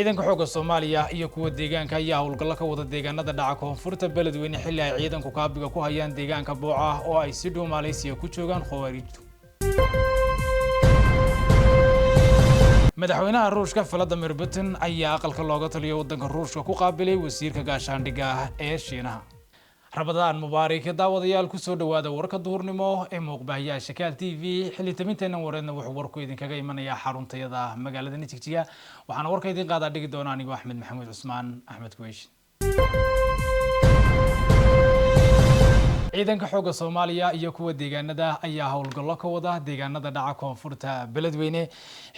ciidanka xoogga Soomaaliya iyo kuwa deegaanka ayaa howlgalo ka wada deegaanada dhaca koonfurta beledweyne xilli ay ciidanku kaabiga ku hayaan deegaanka Booca oo ay si dhow Malaysia ku joogaan khawaarijtu. madaxweynaha Ruushka Vladimir Putin ayaa aqalka looga taliyo wadanka Ruushka ku qaabilay wasiirka gaashaandhigga ee Shiinaha. Ramadaan Mubaarak daawadayaal ku soo dhawaada warka duhurnimo ee muuqbaahaya Shakaal TV xilitaminteena wareedna wuxuu warku idin kaga imanayaa xaruntayada magaalada Natijiga waxaana warka idin qaada dhigi doona aniga Axmed Maxamuud Cusmaan Axmed Kuweysh. ciidanka xoogga Soomaaliya iyo kuwa deegaanada ayaa howlgallo ka wada deegaanada dhaca koonfurta beledweyne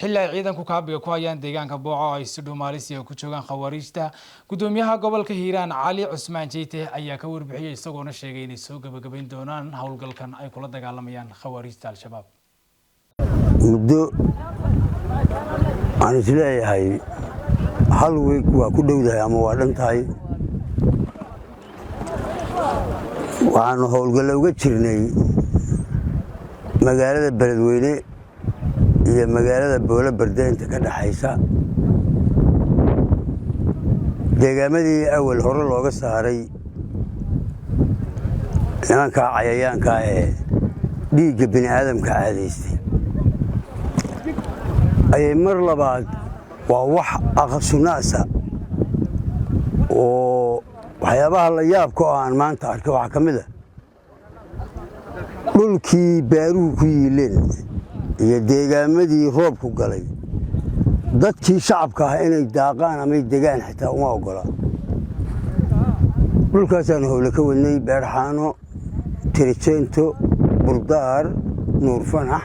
xilli ay ciidanku kaabiga ku hayaan deegaanka Booca ay si dhow Malaysia ku joogaan khawaarijta. gudoomiyaha gobolka Hiiraan Cali Cusmaan Jeyte ayaa ka warbixiyay isagoona sheegay inay soo gabagabayn doonaan howlgalkan ay kula dagaalamayaan khawaarijta al-shabaab. muddo aan isleeyahay hal week waa ku dhowdahay ama waa dhantahay waxaanu howlgallo uga jirnay magaalada beledweyne iyo magaalada Boole Barde inta ka dhaxaysa deegaamadii awal hore looga saaray nimanka cayayaanka ee dhiigga bini aadamka caadaystay ayay mar labaad waa wax aqsunaasa oo waxyaabaha la yaabka oo aan maanta arkay waxa ka mid ah dhulkii baaruhu ku yiileen iyo deegaamadii roobku galay dadkii shacabka ah inay daaqaan ama degaan xitaa uma ogola dhulkaasaan howle ka wadnay beerxaano tirijeento burdaar nuur fanax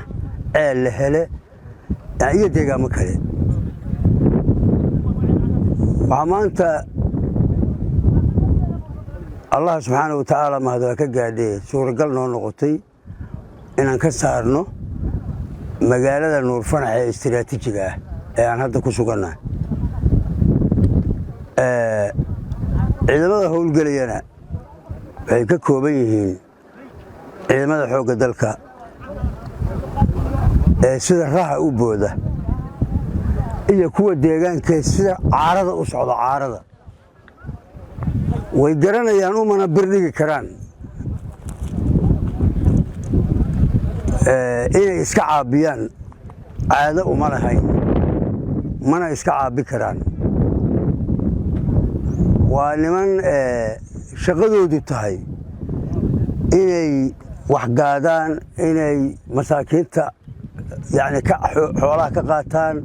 ceel la hele iyo deegaamo kale waxaa maanta Allah subhanahu wa ta'ala ma hada ka gaadhay suuragal noo noqotay inaan ka saarno magaalada Nuur Fanax ee istiraatiijiga ah ee aan hadda ku sugannahay ciidamada howlgalayana waxay ka kooban yihiin ciidamada xoogga dalka ee sida raaxa u booda iyo kuwa deegaanka sida caarada u socda caarada way garanayaan umana birdhigi karaan inay iska caabiyaan caado uma lahayn mana iska caabi karaan waa niman shaqadoodu tahay inay wax gaadaan inay masaakiinta yani xoolaha ka qaataan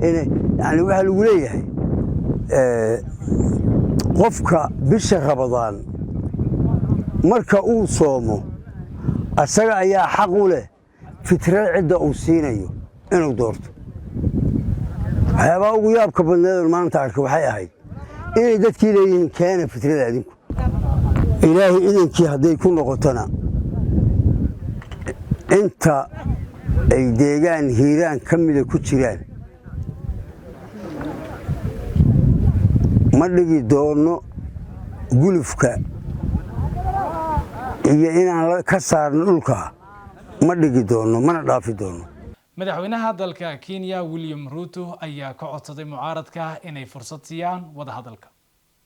inay yani waxa lagu leeyahay qofka bisha Ramadaan marka uu soomo asaga ayaa xaq u leh fitrada cidda uu siinayo inuu doorto waxyaabaha ugu yaabka badneed maanta arkay waxay ahayd inay dadkii leeyihiin keena fitrada adinku ilaahay idinkii hadday ku noqotona inta ay deegaan Hiiraan ka mida ku jiraan ma dhigi doono gulufka iyo inaan ka saarno dhulka ma dhigi doono mana dhaafi doono. madaxweynaha dalka Kenya William Ruto ayaa ka codsaday mucaaradka inay fursad siiyaan wada hadalka.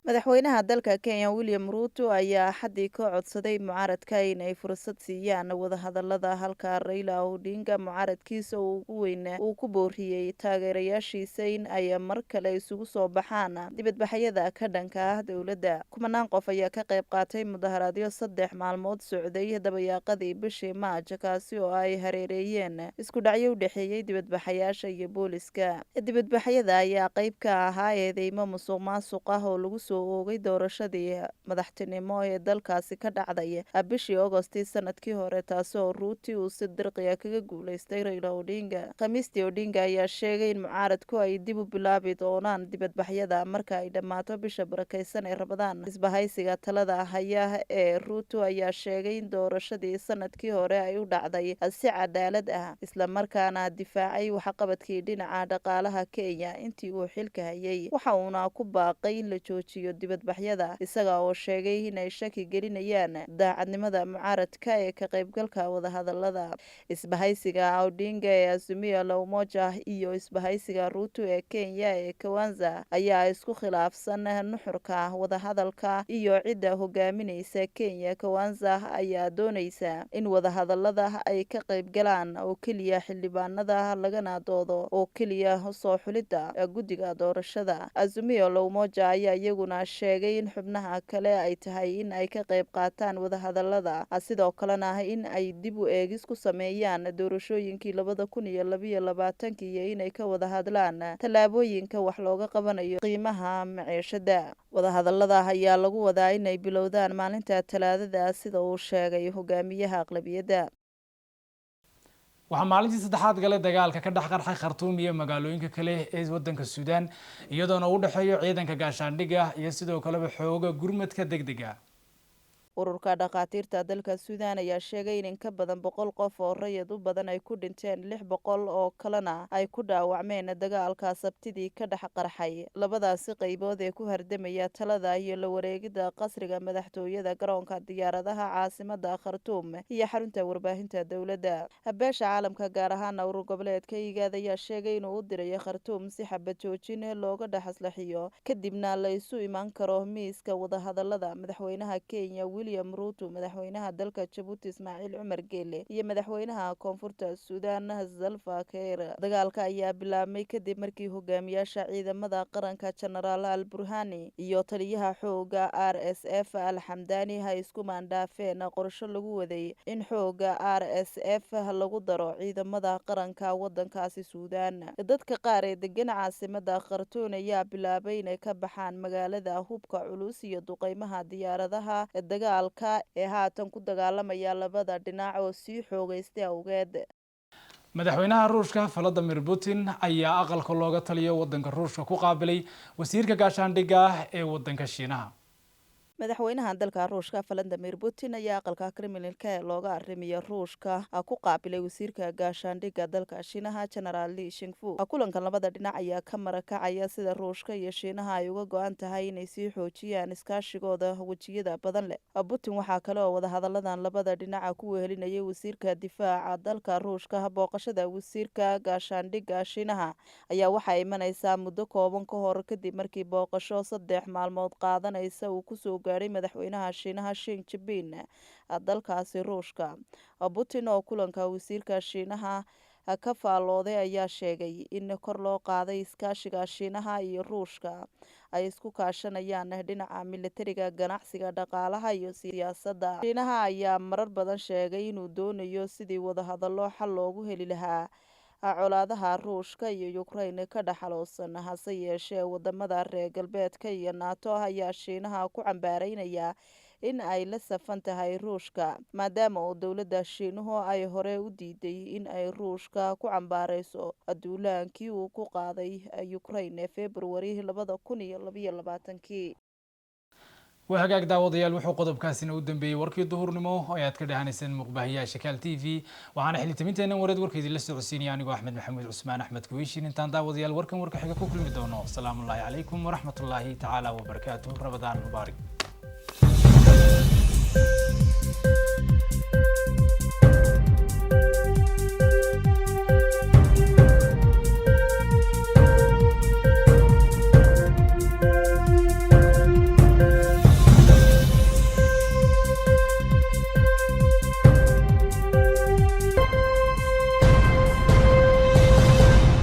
madaxweynaha dalka Kenya William Ruto ayaa xadii ka codsaday mucaaradka inay fursad siiyaan wada hadalada halka Raila Odinga mucaaradkiisa ugu weyn uu ku booriyay taageerayaashiisa in ay mar kale isugu soo baxaan dibadbaxyada ka dhanka ah dawladda. kumanaan qof ayaa ka qayb qaatay mudaharaadyo 3 maalmood socday dabayaaqadii bishii Maaj kaasi oo ay hareereeyeen isku dhacyo u dhaxeeyay dibadbaxayaasha iyo booliska. dibadbaxyada ayaa qayb ka ahaa eedeymo musuqmaasuq ah oo lagu oogay doorashadii madaxtinimo ee dalkaasi ka dhacday bishii August sanadkii hore taasoo Ruto uu si dirqiya kaga guuleystay Raila Odinga. Khamiistii Odinga ayaa sheegay in mucaaradku ay dib u bilaabi doonaan dibadbaxyada marka ay dhamaato bisha barakeysan ee Ramadaan. isbahaysiga talada haya ee Ruto ayaa sheegay in doorashadii sanadkii hore ay u dhacday si cadaalad ah isla markaana difaacay waxqabadkii dhinaca dhaqaalaha Kenya intii uu xilka hayay waxa uuna ku baaqay in la joojiyo iyo dibadbaxyada isaga oo sheegay inay shaki gelinayaan daacadnimada mucaaradka ee ka qaybgalka wadahadalada. Isbahaysiga Odinga ee Azimio la Umoja iyo isbahaysiga Ruto ee Kenya ee Kwanza ayaa isku khilaafsan nuxurka wadahadalka iyo cidda hogaaminaysa. Kenya Kwanza ayaa doonaysa in wadahadalada ay ka qaybgalaan oo keliya xildhibaanada lagana doodo oo keliya soo xulidda guddiga doorashada. Azimio la Umoja ayaa iyaguna sheegay in xubnaha kale ay tahay in ay ka qayb qaataan wadahadalada, sidoo kalena in ay dib u eegis ku sameeyaan doorashooyinkii 2022 iyo inay ka wada hadlaan tallaabooyinka wax looga qabanayo qiimaha maciishada. Wadahadalada ayaa lagu wadaa inay bilowdaan maalinta Talaadada sida uu sheegay hogaamiyaha aqlabiyadda. waxaa maalintii saddexaad galay dagaalka ka dhex qarxay Khartoum iyo magaalooyinka kale ee wadanka Suudaan iyadoona u dhaxeeyo ciidanka gaashaandhigga iyo sidoo kaleba xooga gurmadka degdega. Ururka dhakhaatiirta dalka Suudaan ayaa sheegay in ka badan 100 qof oo rayid u badan ay ku dhinteen 600 oo kalena ay ku dhaawacmeen dagaalka Sabtidii ka dhex qarxay labadaasi qaybood ee ku hardamaya talada iyo la wareegida qasriga madaxtooyada garoonka diyaaradaha caasimadda Khartoum iyo xarunta warbaahinta dowladda. Beesha caalamka gaar ahaan urur goboleedka IGAD ayaa sheegay inuu u diray Khartoum si xabad joojin looga dhaxlaxiyo kadibna la isu iman karo miiska wadahadalada. Madaxweynaha Kenya William Ruto, madaxweynaha dalka Djibouti Ismaaciil Cumar Geele iyo madaxweynaha koonfurta Suudaan Salva Kiir. Dagaalka ayaa bilaabmay kadib markii hogaamiyaasha ciidamada qaranka Genaraal Al-Burhani iyo taliyaha xooga RSF Al-Hamdani ay isku maandhaafeen qorshe lagu waday in xooga RSF lagu daro ciidamada qaranka wadankaasi Suudaan. Dadka qaar ee degan caasimadda Khartoum ayaa bilaabay inay ka baxaan magaalada hubka culus iyo duqeymaha diyaaradaha dagaalka ee haatan ku dagaalamaya labada dhinac oo sii xoogaystay awgeed. madaxweynaha Ruushka Vladimir Putin ayaa aqalka looga taliyo wadanka Ruushka ku qaabilay wasiirka gaashaandhigga ee wadanka Shiinaha. madaxweynaha dalka Ruushka Vladimir Putin ayaa aqalka Kremlin-ka ee looga arrimiyo Ruushka ku qaabilay wasiirka gaashaandhigga dalka Shiinaha General Li Shangfu. Kulankan labada dhinac ayaa ka marakacaya sida Ruushka iyo Shiinaha ay uga go'an tahay inay sii xoojiyaan iskaashigooda wajiyada badan leh. Putin waxaa kale oo wadahadaladan labada dhinac ku wehelinayay wasiirka difaaca dalka Ruushka. Booqashada wasiirka gaashaandhigga Shiinaha ayaa waxay imanaysaa muddo kooban ka hor kadib markii booqasho 3 maalmood qaadanaysa uu ku soo gaaray madaxweynaha Shiinaha Xi Jinping dalkaasi Ruushka. Putin oo kulanka wasiirka Shiinaha ka faalooday ayaa sheegay in kor loo qaaday iskaashiga Shiinaha iyo Ruushka ay isku kaashanayaan dhinaca militariga, ganacsiga, dhaqaalaha iyo siyaasadda. Shiinaha ayaa marar badan sheegay inuu doonayo sidii wadahadallo xal loogu heli lahaa colaadaha Ruushka iyo Ukraine ka dhaxaloosan. Hase yeeshee wadamada reer galbeedka iyo NATO ayaa Shiinaha ku cambaareynaya in ay la safan tahay Ruushka maadaama oo dowladda Shiinuhu ay hore u diiday in ay Ruushka ku cambaareyso duulaankii uu ku qaaday Ukraine February 2022. وهاجاك داود يال وحو قضب كاسين ودنبي وركي الظهور نمو وياد كده هنسن مقبهية شكال تي في وعنا حلي تمنتين ورد وركي دي لسه عسيني يعني أحمد محمد عثمان أحمد كويشين انتان داود يال وركم ورك حقا كل مدونو. السلام الله عليكم ورحمة الله تعالى وبركاته. رمضان مبارك.